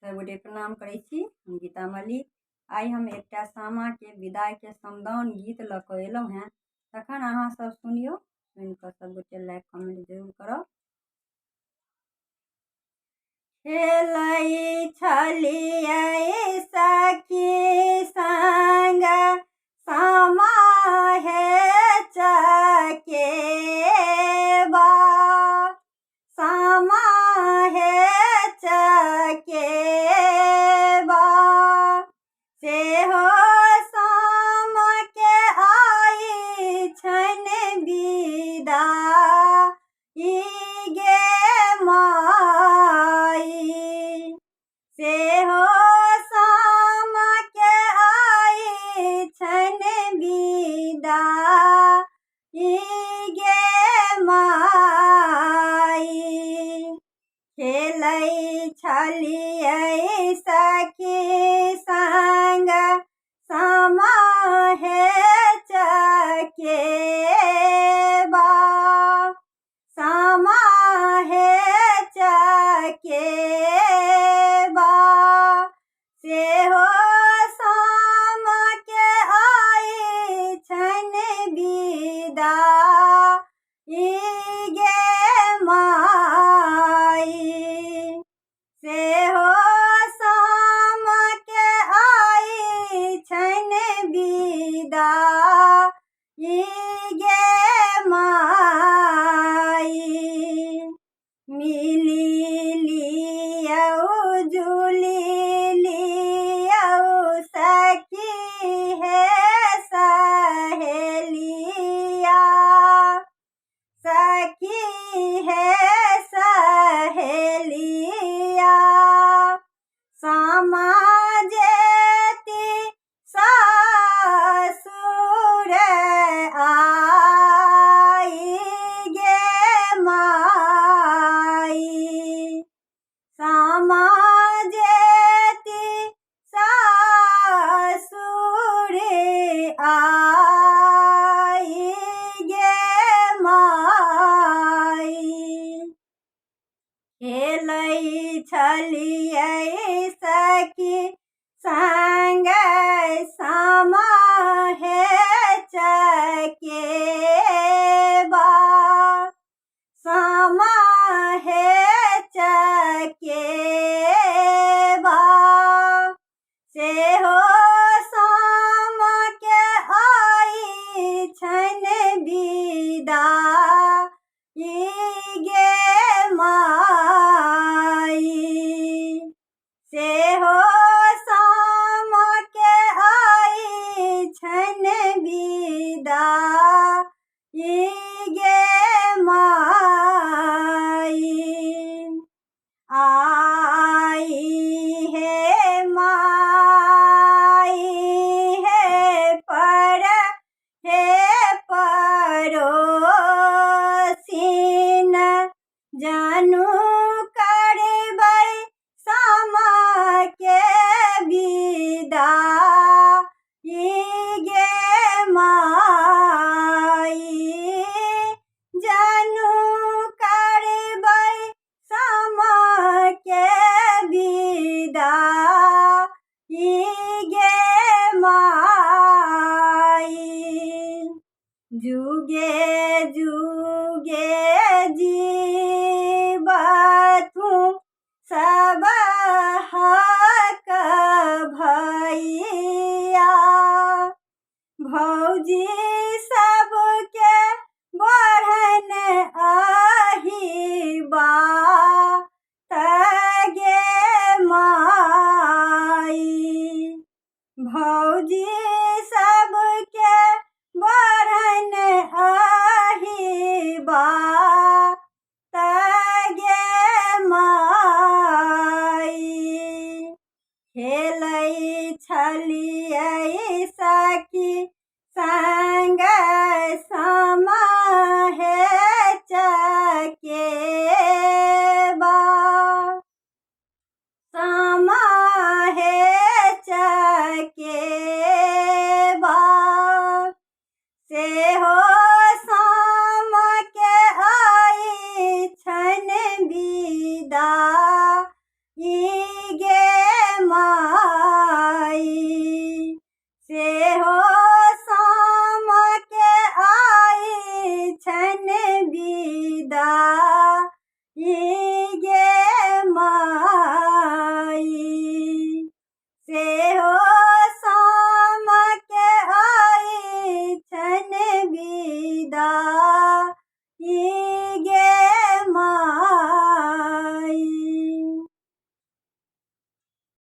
सबगोटे प्रणाम करै छी। हम गीता मलिक। आइ हम एकटा सामाके विदाइके समदाउन गीत लऽ कऽ अयलहुँ हेँ, तखन अहाँ सब सुनियौ। सुनि कऽ सबगोटे लाइक कमेंट जरूर करब। खेलै छलियै सखी संग सामा हेचकेबा, सामा हेचकेबा, सेहो सामके आई छनि विदाई गे माई, सेहो सामके आई छनि विदाई गे माई। खेलै छलियै सखी संग सामा हेचकेबा, सामा हेचकेबा, सेहो सामके आई छनि विदाई गे माई, सेहो सामके आई छनि विदाई गे माई। मिली लियौ जुली लियौ सखी हे सहेलिया, सखी हे सहेलिया, सामा जेती सासुर आई गे माई, सामा जेती सासुर आई गे माई। खेलै छलियै सखी संग सामा हेचकेबा, सामा हेचकेबा, सेहो सामके आई छनि विदाई गे माई, सेहो सामके आई छनि विदाई गे माई। आई हे माई हे पड़ोसिन, जानू करबै सामके विदाई गे माई, जानू करबै सामके विदाई गे माई। जुगे